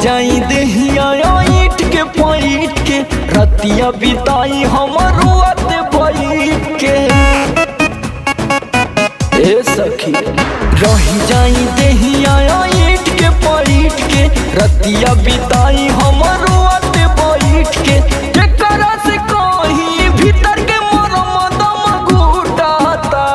जाई देहिया ईट के पैट के रतिया बिताई हमर रुआत बैठ के। ए सखी रही जाई देहिया ईट के पैट के रतिया बिताई हमर रुआत बैठ के। केकरा से कहीं भीतर के मरम दम घुटाता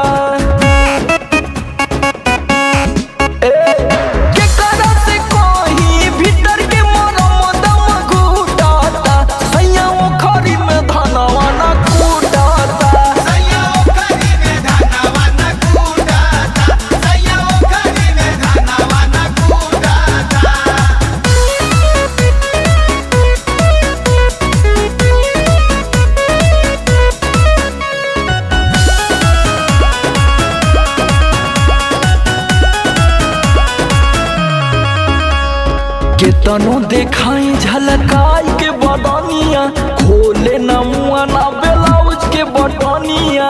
केतनो देखाई झलकाई के बदनिया खोले न मुआ ना ब्लाउज के बटनिया।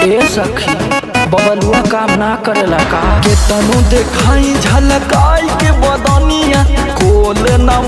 ए सखी बबलुआ काम ना करेला का। केतनो देखाई झलकाई के बदनिया खोले न